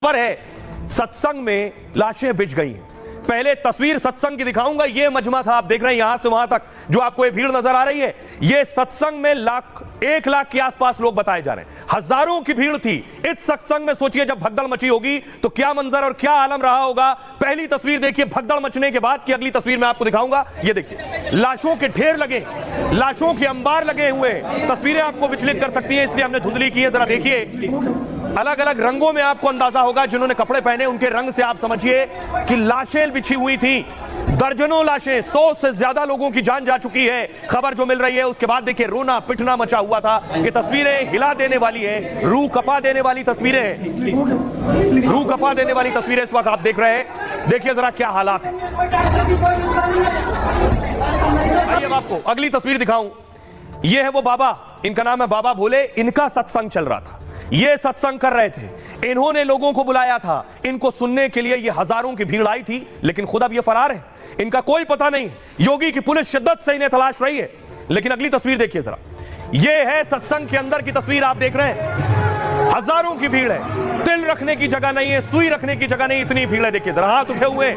पर है सत्संग में लाशें बिछ गई हैं। पहले तस्वीर सत्संग की दिखाऊंगा। ये मजमा था, आप देख रहे हैं यहां से वहां तक जो आपको ये भीड़ नजर आ रही है, ये सत्संग में 1 लाख के आसपास लोग बताए जा रहे हैं। हजारों की भीड़ थी इस सत्संग में। सोचिए जब भगदड़ मची होगी तो क्या मंजर और क्या आलम रहा होगा। पहली तस्वीर देखिए भगदड़ मचने के बाद की। अगली तस्वीर मैं आपको दिखाऊंगा। ये देखिए लाशों के ढेर लगे, लाशों के अंबार लगे हुए। तस्वीरें आपको विचलित कर सकती है, इसलिए हमने धुंधली की है। जरा देखिए अलग अलग रंगों में आपको अंदाजा होगा। जिन्होंने कपड़े पहने उनके रंग से आप समझिए कि लाशें बिछी हुई थी। दर्जनों लाशें, 100 से ज्यादा लोगों की जान जा चुकी है, खबर जो मिल रही है। उसके बाद देखिए रोना पिटना मचा हुआ था। ये तस्वीरें हिला देने वाली है, रूह कपा देने वाली तस्वीरें हैं, रूह कपा देने वाली तस्वीरें इस वक्त आप देख रहे हैं। देखिए जरा क्या हालात है। आइए आपको अगली तस्वीर दिखाऊं। ये है वो बाबा, इनका नाम है बाबा भोले। इनका सत्संग चल रहा था, ये सत्संग कर रहे थे। इन्होंने लोगों को बुलाया था, इनको सुनने के लिए ये हजारों की भीड़ आई थी। लेकिन खुद अब ये फरार है, इनका कोई पता नहीं। योगी की पुलिस शिद्दत से इन्हें तलाश रही है। लेकिन अगली तस्वीर देखिए जरा। ये है सत्संग के अंदर की तस्वीर, आप देख रहे हैं हजारों की भीड़ है। तिल रखने की जगह नहीं है, सुई रखने की जगह नहीं, इतनी भीड़ है। देखिए जरा हाथ उठे हुए।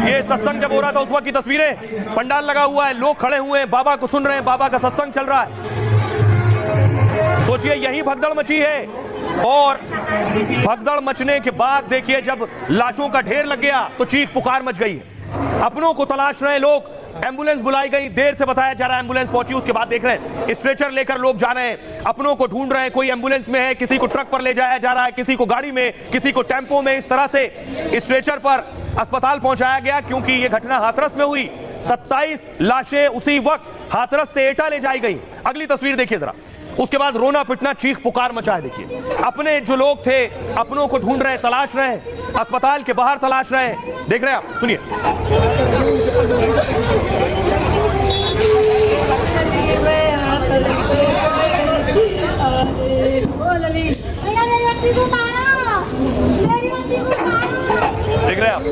ये सत्संग जब हो रहा था उस वक्त की तस्वीरें। पंडाल लगा हुआ है, लोग खड़े हुए हैं, बाबा को सुन रहे हैं, बाबा का सत्संग चल रहा है। सोचिए यही भगदड़ मची है। और भगदड़ मचने के बाद देखिए जब लाशों का ढेर लग गया तो चीख पुकार मच गई है। अपनों को तलाश रहे लोग। एम्बुलेंस बुलाई गई, देर से बताया जा रहा है एम्बुलेंस पहुंची। उसके बाद देख रहे हैं स्ट्रेचर लेकर लोग जा रहे हैं, अपनों को ढूंढ रहे हैं। कोई एम्बुलेंस में है, किसी को ट्रक पर ले जाया जा रहा है, किसी को गाड़ी में, किसी को टेंपो में। इस तरह से स्ट्रेचर पर अस्पताल पहुंचाया गया क्योंकि यह घटना हाथरस में हुई। 27 लाशें उसी वक्त हाथरस से एटा ले जाई गई। अगली तस्वीर देखिए जरा। उसके बाद रोना पिटना चीख पुकार मचा है। देखिए अपने जो लोग थे अपनों को ढूंढ रहे, तलाश रहे, अस्पताल के बाहर तलाश रहे। देख रहे हैं आप, सुनिए। देख रहे हैं आप,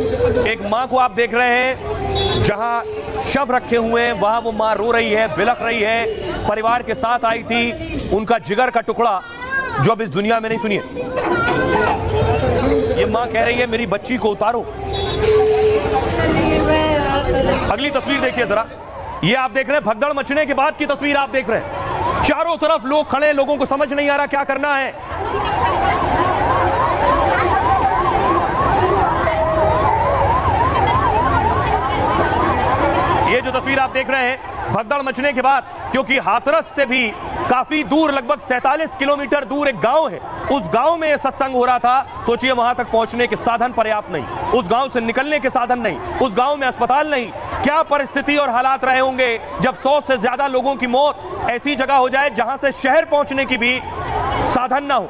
एक मां को आप देख रहे हैं जहां शव रखे हुए हैं, वहां वो मां रो रही है, बिलख रही है। परिवार के साथ आई थी, उनका जिगर का टुकड़ा जो अब इस दुनिया में नहीं। सुनिए ये मां कह रही है मेरी बच्ची को उतारो। अगली तस्वीर देखिए जरा। ये आप देख रहे हैं भगदड़ मचने के बाद की तस्वीर आप देख रहे हैं। चारों तरफ लोग खड़े, लोगों को समझ नहीं आ रहा क्या करना है। ये जो तस्वीर आप देख रहे हैं भगदड़ मचने के बाद, क्योंकि हाथरस से भी काफी दूर, लगभग 47 किलोमीटर दूर एक गांव है, उस गांव में यह सत्संग हो रहा था। सोचिए वहां तक पहुंचने के साधन पर्याप्त नहीं, उस गांव से निकलने के साधन नहीं, उस गांव में अस्पताल नहीं। क्या परिस्थिति और हालात रहे होंगे जब 100 से ज्यादा लोगों की मौत ऐसी जगह हो जाए जहां से शहर पहुंचने की भी साधन ना हो।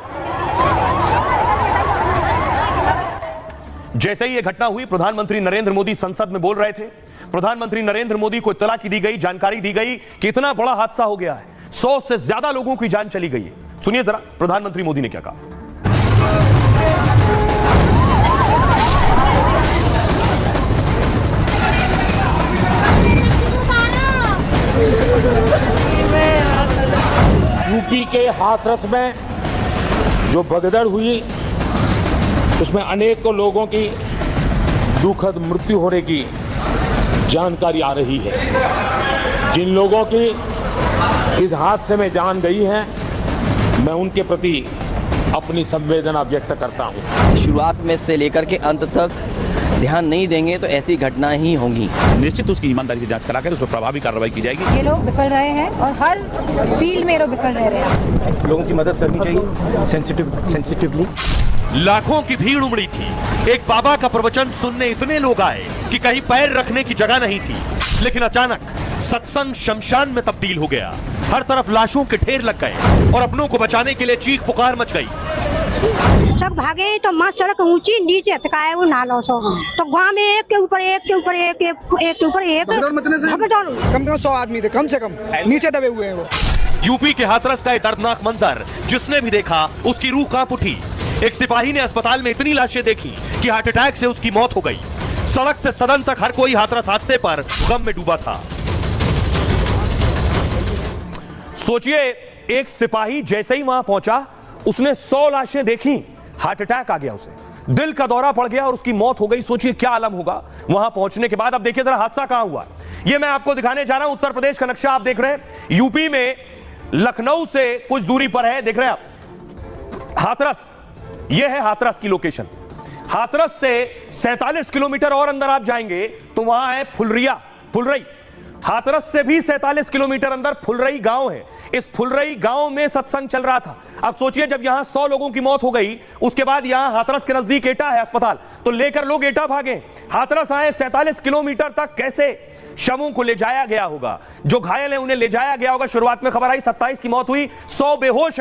जैसे ही यह घटना हुई, प्रधानमंत्री नरेंद्र मोदी संसद में बोल रहे थे। प्रधानमंत्री नरेंद्र मोदी को इत्तला की दी गई, जानकारी दी गई कि इतना बड़ा हादसा हो गया है, 100 से ज्यादा लोगों की जान चली गई है। सुनिए जरा प्रधानमंत्री मोदी ने क्या कहा। यूपी के हाथरस में जो भगदड़ हुई उसमें अनेकों लोगों की दुखद मृत्यु होने की जानकारी आ रही है। जिन लोगों की इस हादसे में जान गई है, मैं उनके प्रति अपनी संवेदना व्यक्त करता हूं। शुरुआत में से लेकर के अंत तक ध्यान नहीं देंगे तो ऐसी घटना ही होंगी। निश्चित उसकी ईमानदारी से जांच कराकर उस पर प्रभावी कार्रवाई की जाएगी। ये लोग विफल रहे हैं और हर फील्ड में लोग विफल रह रहे हैं। लोगों की मदद करनी चाहिए सेंसिटिवली। लाखों की भीड़ उमड़ी थी। एक बाबा का प्रवचन सुनने इतने लोग आए कि कहीं पैर रखने की जगह नहीं थी। लेकिन अचानक सत्संग शमशान में तब्दील हो गया। हर तरफ लाशों के ढेर लग गए और अपनों को बचाने के लिए चीख पुकार मच गई। सब भागे तो माँ सड़क ऊंची नीचे हटकाए वो नालों से, तो गाँव में एक के ऊपर एक के ऊपर एक के ऊपर एक कम से कम 100 आदमी थे, कम से कम नीचे दबे हुए हैं वो। यूपी के हाथरस का ये दर्दनाक मंजर जिसने भी देखा उसकी रूह कांप उठी। एक सिपाही ने अस्पताल में इतनी लाशें देखी कि हार्ट अटैक से उसकी मौत हो गई। सड़क से सदन तक हर कोई हाथरस हादसे पर गम में डूबा था। सोचिए, एक सिपाही जैसे ही वहां पहुंचा, उसने 100 लाशें देखी, हार्ट अटैक आ गया, उसे दिल का दौरा पड़ गया और उसकी मौत हो गई। सोचिए क्या आलम होगा वहां पहुंचने के बाद। अब देखिए जरा हादसा कहां हुआ, यह मैं आपको दिखाने जा रहा हूं। उत्तर प्रदेश का नक्शा आप देख रहे हैं, यूपी में लखनऊ से कुछ दूरी पर है, देख रहे हैं आप, हाथरस। यह है हाथरस की लोकेशन। हाथरस से 47 किलोमीटर और अंदर आप जाएंगे तो वहां है फुलरई। हाथरस से भी 47 किलोमीटर अंदर फुलरई गांव है। इस फुलरई गांव में सत्संग चल रहा था। अब सोचिए, जब यहां 100 लोगों की मौत हो गई, उसके बाद यहां हाथरस के नजदीक एटा है अस्पताल, तो लेकर लोग एटा भागे, हाथरस आए। 47 किलोमीटर तक कैसे शवों को ले जाया गया होगा, जो घायल है उन्हें ले जाया गया होगा। शुरुआत में खबर आई 27 की मौत हुई, 100 बेहोश